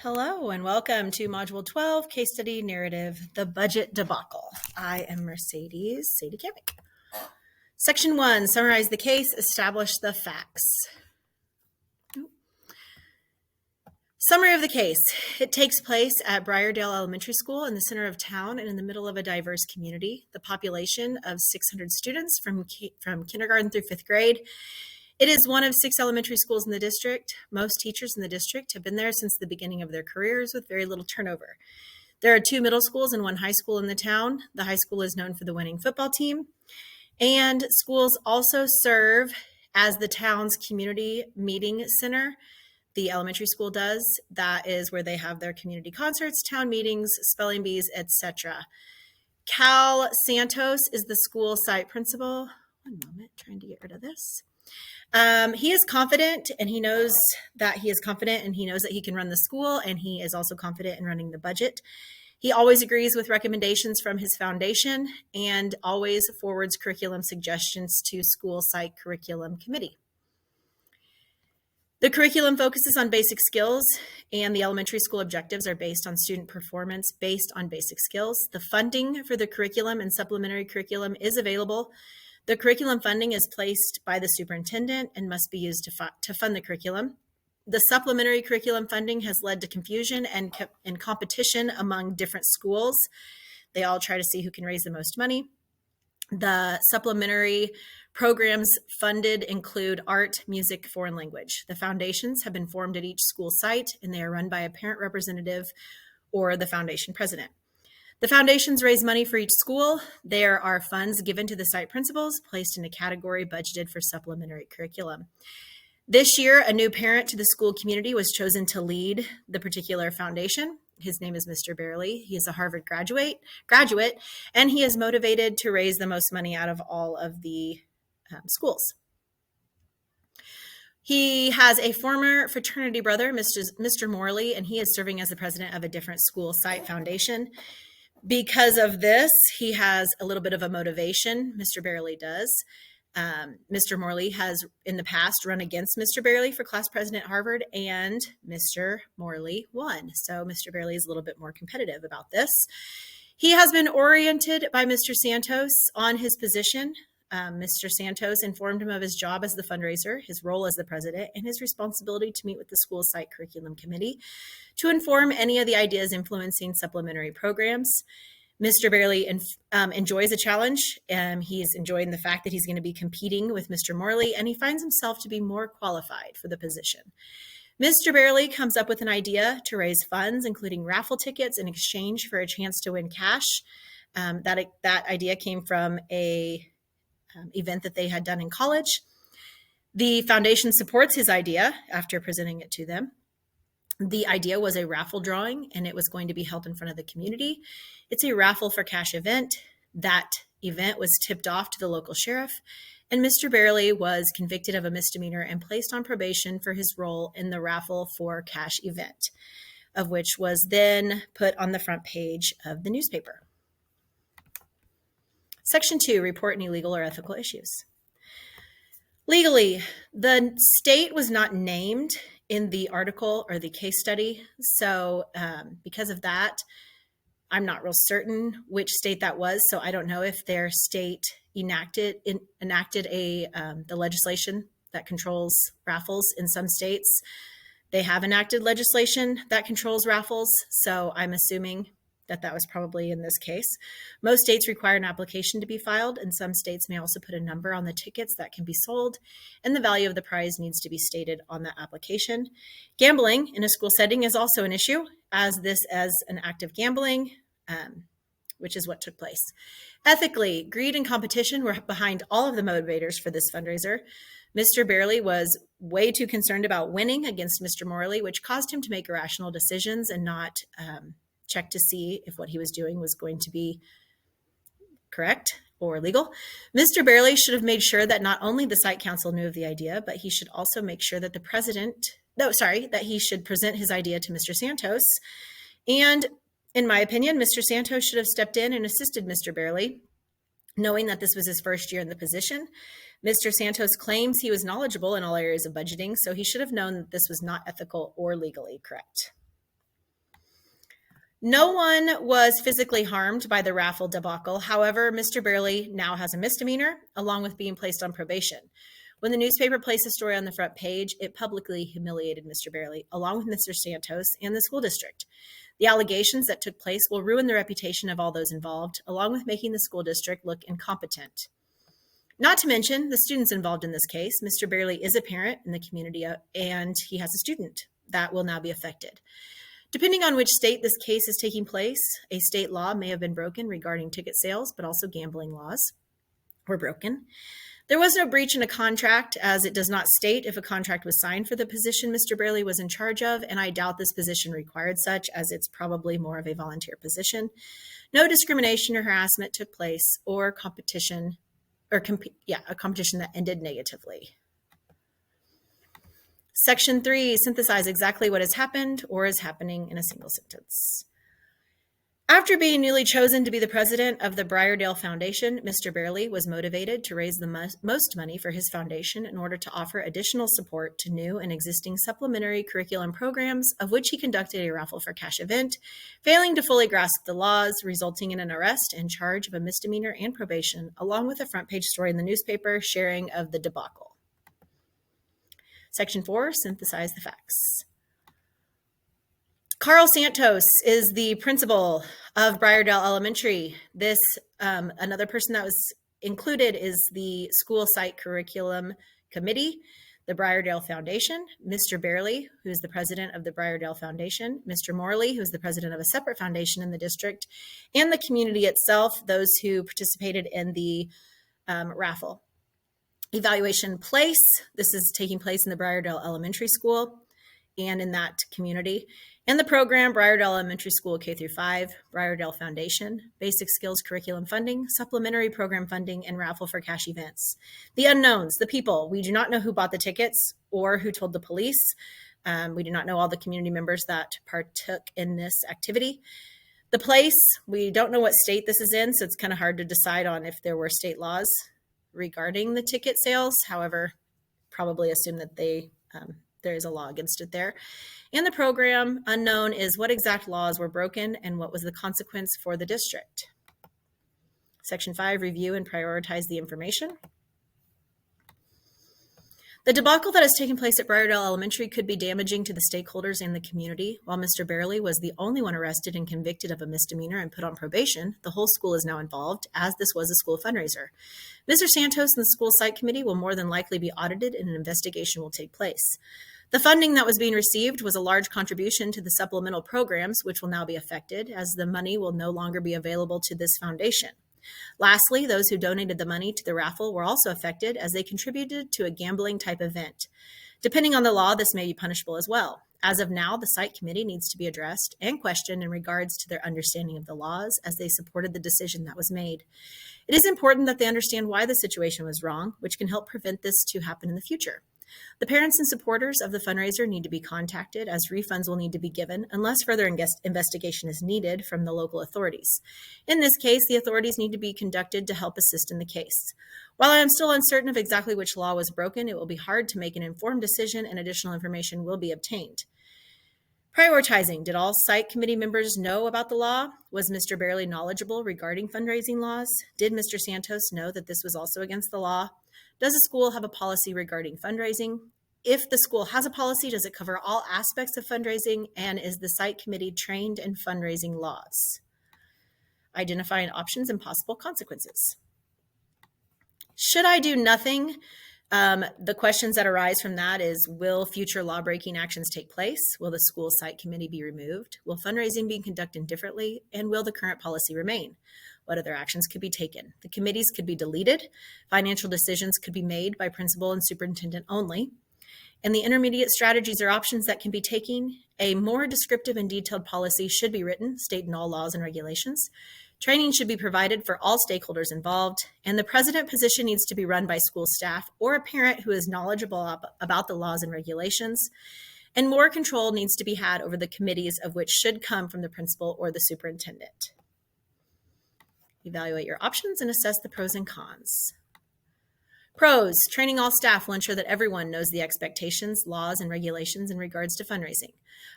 Hello and welcome to Module 12, Case Study Narrative, The Budget Debacle. I am Mercedes Sadie Kamick. Section 1, summarize the case, establish the facts. Summary of the case. It takes place at Briardale Elementary School in the center of town and in the middle of a diverse community. The population of 600 students from kindergarten through 5th grade. It is one of 6 elementary schools in the district. Most teachers in the district have been there since the beginning of their careers with very little turnover. There are 2 middle schools and 1 high school in the town. The high school is known for the winning football team. And schools also serve as the town's community meeting center. The elementary school does. That is where they have their community concerts, town meetings, spelling bees, etc. Cal Santos is the school site principal. One moment, trying to get rid of this. He is confident and he knows that he can run the school, and he is also confident in running the budget. He always agrees with recommendations from his foundation and always forwards curriculum suggestions to school site curriculum committee. The curriculum focuses on basic skills, and the elementary school objectives are based on student performance based on basic skills. The funding for the curriculum and supplementary curriculum is available. The curriculum funding is placed by the superintendent and must be used to fund the curriculum. The supplementary curriculum funding has led to confusion and competition among different schools. They all try to see who can raise the most money. The supplementary programs funded include art, music, foreign language. The foundations have been formed at each school site, and they are run by a parent representative or the foundation president. The foundations raise money for each school. There are funds given to the site principals, placed in a category budgeted for supplementary curriculum. This year, a new parent to the school community was chosen to lead the particular foundation. His name is Mr. Barely. He is a Harvard graduate, and he is motivated to raise the most money out of all of the schools. He has a former fraternity brother, Mr. Morley, and he is serving as the president of a different school site foundation. Because of this, he has a little bit of a motivation. Mr. Barely does. Mr. Morley has in the past run against Mr. Barely for class president at Harvard, and Mr. Morley won. So Mr. Barely is a little bit more competitive about this. He has been oriented by Mr. Santos on his position. Mr. Santos informed him of his job as the fundraiser, his role as the president, and his responsibility to meet with the school site curriculum committee to inform any of the ideas influencing supplementary programs. Mr. Barely enjoys a challenge. He's enjoying the fact that he's going to be competing with Mr. Morley, and he finds himself to be more qualified for the position. Mr. Barely comes up with an idea to raise funds, including raffle tickets in exchange for a chance to win cash. That idea came from a event that they had done in college. The foundation supports his idea after presenting it to them. The idea was a raffle drawing, and it was going to be held in front of the community. It's a raffle for cash event. That event was tipped off to the local sheriff, and Mr. Barely was convicted of a misdemeanor and placed on probation for his role in the raffle for cash event, of which was then put on the front page of the newspaper. Section 2, report any legal or ethical issues. Legally, the state was not named in the article or the case study. So because of that, I'm not real certain which state that was. So I don't know if their state enacted the legislation that controls raffles. In some states, they have enacted legislation that controls raffles. So I'm assuming that was probably in this case. Most states require an application to be filed, and some states may also put a number on the tickets that can be sold, and the value of the prize needs to be stated on the application. Gambling in a school setting is also an issue, as an act of gambling, which is what took place. Ethically, greed and competition were behind all of the motivators for this fundraiser. Mr. Barely was way too concerned about winning against Mr. Morley, which caused him to make irrational decisions and not check to see if what he was doing was going to be correct or legal. Mr. Barely should have made sure that not only the site council knew of the idea, but he should also make sure that that he should present his idea to Mr. Santos. And in my opinion, Mr. Santos should have stepped in and assisted Mr. Barely, knowing that this was his first year in the position. Mr. Santos claims he was knowledgeable in all areas of budgeting, so he should have known that this was not ethical or legally correct. No one was physically harmed by the raffle debacle. However, Mr. Burley now has a misdemeanor, along with being placed on probation. When the newspaper placed the story on the front page, it publicly humiliated Mr. Burley, along with Mr. Santos and the school district. The allegations that took place will ruin the reputation of all those involved, along with making the school district look incompetent. Not to mention the students involved in this case. Mr. Burley is a parent in the community, and he has a student that will now be affected. Depending on which state this case is taking place, a state law may have been broken regarding ticket sales, but also gambling laws were broken. There was no breach in a contract, as it does not state if a contract was signed for the position Mr. Burley was in charge of, and I doubt this position required such, as it's probably more of a volunteer position. No discrimination or harassment took place, or a competition that ended negatively. Section 3, synthesize exactly what has happened or is happening in a single sentence. After being newly chosen to be the president of the Briardale Foundation, Mr. Burley was motivated to raise the most money for his foundation in order to offer additional support to new and existing supplementary curriculum programs, of which he conducted a raffle for cash event, failing to fully grasp the laws, resulting in an arrest and charge of a misdemeanor and probation, along with a front page story in the newspaper sharing of the debacle. Section 4, synthesize the facts. Carl Santos is the principal of Briardale Elementary. This, another person that was included is the school site curriculum committee, the Briardale Foundation, Mr. Burley, who is the president of the Briardale Foundation, Mr. Morley, who is the president of a separate foundation in the district, and the community itself, those who participated in the raffle. Evaluation place. This is taking place in the Briardale Elementary School and in that community. And the program, Briardale Elementary School K-5, Briardale Foundation, Basic Skills Curriculum Funding, Supplementary Program Funding, and Raffle for Cash Events. The unknowns, the people. We do not know who bought the tickets or who told the police. We do not know all the community members that partook in this activity. The place, we don't know what state this is in, so it's kind of hard to decide on if there were state laws regarding the ticket sales. However, probably assume that there is a law against it there. And the program, unknown, is what exact laws were broken and what was the consequence for the district. Section 5, review and prioritize the information. The debacle that has taken place at Briardale Elementary could be damaging to the stakeholders and the community. While Mr. Burley was the only one arrested and convicted of a misdemeanor and put on probation, the whole school is now involved, as this was a school fundraiser. Mr. Santos and the school site committee will more than likely be audited and an investigation will take place. The funding that was being received was a large contribution to the supplemental programs, which will now be affected, as the money will no longer be available to this foundation. Lastly, those who donated the money to the raffle were also affected, as they contributed to a gambling type event. Depending on the law, this may be punishable as well. As of now, the site committee needs to be addressed and questioned in regards to their understanding of the laws, as they supported the decision that was made. It is important that they understand why the situation was wrong, which can help prevent this to happen in the future. The parents and supporters of the fundraiser need to be contacted, as refunds will need to be given unless further investigation is needed from the local authorities. In this case, the authorities need to be conducted to help assist in the case. While I am still uncertain of exactly which law was broken, it will be hard to make an informed decision, and additional information will be obtained. Prioritizing. Did all site committee members know about the law? Was Mr. Burley knowledgeable regarding fundraising laws? Did Mr. Santos know that this was also against the law? Does a school have a policy regarding fundraising? If the school has a policy, does it cover all aspects of fundraising? And is the site committee trained in fundraising laws? Identifying options and possible consequences. Should I do nothing? The questions that arise from that is, will future law-breaking actions take place? Will the school site committee be removed? Will fundraising be conducted differently? And will the current policy remain? What other actions could be taken? The committees could be deleted. Financial decisions could be made by principal and superintendent only. And the intermediate strategies or options that can be taken. A more descriptive and detailed policy should be written, stating all laws and regulations. Training should be provided for all stakeholders involved, and the president position needs to be run by school staff or a parent who is knowledgeable about the laws and regulations, and more control needs to be had over the committees, of which should come from the principal or the superintendent. Evaluate your options and assess the pros and cons. Pros: training all staff will ensure that everyone knows the expectations, laws, and regulations in regards to fundraising.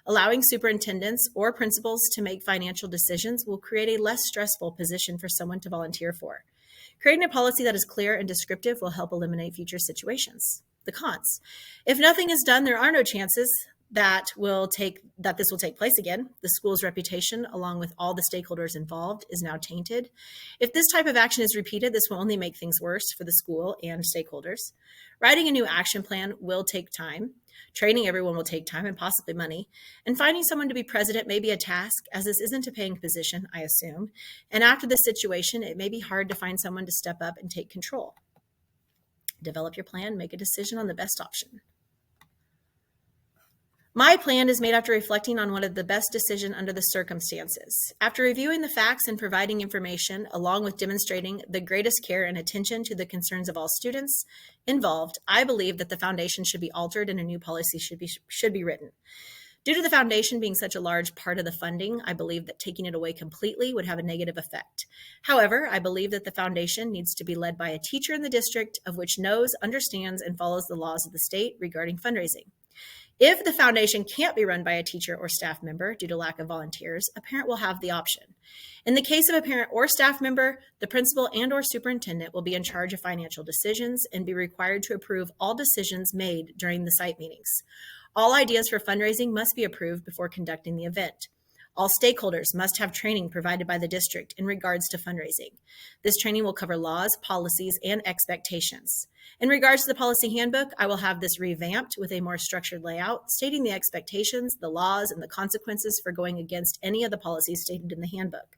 Allowing superintendents or principals to make financial decisions will create a less stressful position for someone to volunteer for. Creating a policy that is clear and descriptive will help eliminate future situations. The cons: if nothing is done, there are no chances that this will take place again. The school's reputation, along with all the stakeholders involved, is now tainted. If this type of action is repeated, this will only make things worse for the school and stakeholders. Writing a new action plan will take time. Training everyone will take time and possibly money. And finding someone to be president may be a task, as this isn't a paying position, I assume. And after this situation, it may be hard to find someone to step up and take control. Develop your plan, make a decision on the best option. My plan is made after reflecting on what is the best decision under the circumstances. After reviewing the facts and providing information, along with demonstrating the greatest care and attention to the concerns of all students involved, I believe that the foundation should be altered and a new policy should be written. Due to the foundation being such a large part of the funding, I believe that taking it away completely would have a negative effect. However, I believe that the foundation needs to be led by a teacher in the district of which knows, understands, and follows the laws of the state regarding fundraising. If the foundation can't be run by a teacher or staff member due to lack of volunteers, a parent will have the option. In the case of a parent or staff member, the principal and/or superintendent will be in charge of financial decisions and be required to approve all decisions made during the site meetings. All ideas for fundraising must be approved before conducting the event. All stakeholders must have training provided by the district in regards to fundraising. This training will cover laws, policies, and expectations. In regards to the policy handbook, I will have this revamped with a more structured layout, stating the expectations, the laws, and the consequences for going against any of the policies stated in the handbook.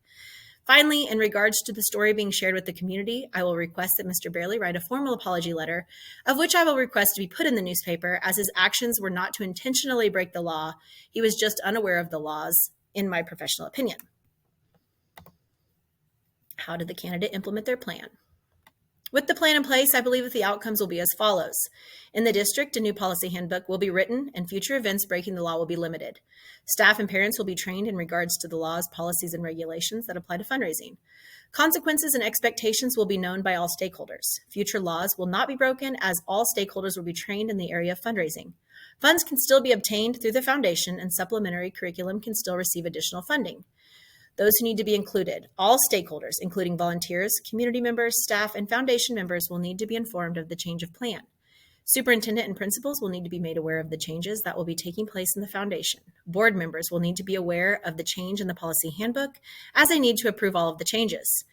Finally, in regards to the story being shared with the community, I will request that Mr. Barely write a formal apology letter, of which I will request to be put in the newspaper, as his actions were not to intentionally break the law. He was just unaware of the laws, in my professional opinion. How did the candidate implement their plan? With the plan in place, I believe that the outcomes will be as follows. In the district, a new policy handbook will be written and future events breaking the law will be limited. Staff and parents will be trained in regards to the laws, policies, and regulations that apply to fundraising. Consequences and expectations will be known by all stakeholders. Future laws will not be broken, as all stakeholders will be trained in the area of fundraising. Funds can still be obtained through the foundation, and supplementary curriculum can still receive additional funding. Those who need to be included, all stakeholders, including volunteers, community members, staff, and foundation members, will need to be informed of the change of plan. Superintendent and principals will need to be made aware of the changes that will be taking place in the foundation. Board members will need to be aware of the change in the policy handbook, as they need to approve all of the changes.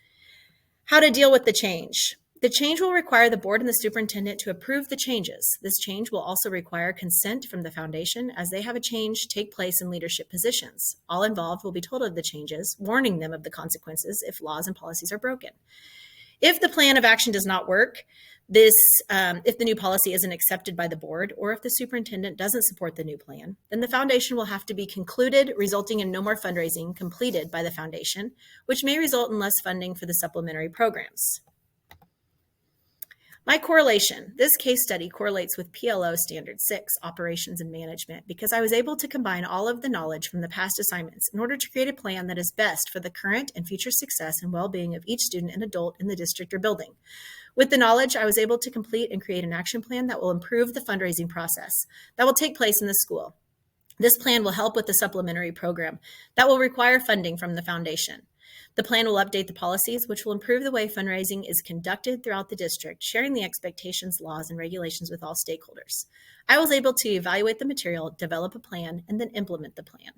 How to deal with the change? The change will require the board and the superintendent to approve the changes. This change will also require consent from the foundation, as they have a change take place in leadership positions. All involved will be told of the changes, warning them of the consequences if laws and policies are broken. If the plan of action does not work, if the new policy isn't accepted by the board, or if the superintendent doesn't support the new plan, then the foundation will have to be concluded, resulting in no more fundraising completed by the foundation, which may result in less funding for the supplementary programs. My correlation. This case study correlates with PLO Standard 6, Operations and Management, because I was able to combine all of the knowledge from the past assignments in order to create a plan that is best for the current and future success and well-being of each student and adult in the district or building. With the knowledge, I was able to complete and create an action plan that will improve the fundraising process that will take place in the school. This plan will help with the supplementary program that will require funding from the foundation. The plan will update the policies, which will improve the way fundraising is conducted throughout the district, sharing the expectations, laws, and regulations with all stakeholders. I was able to evaluate the material, develop a plan, and then implement the plan.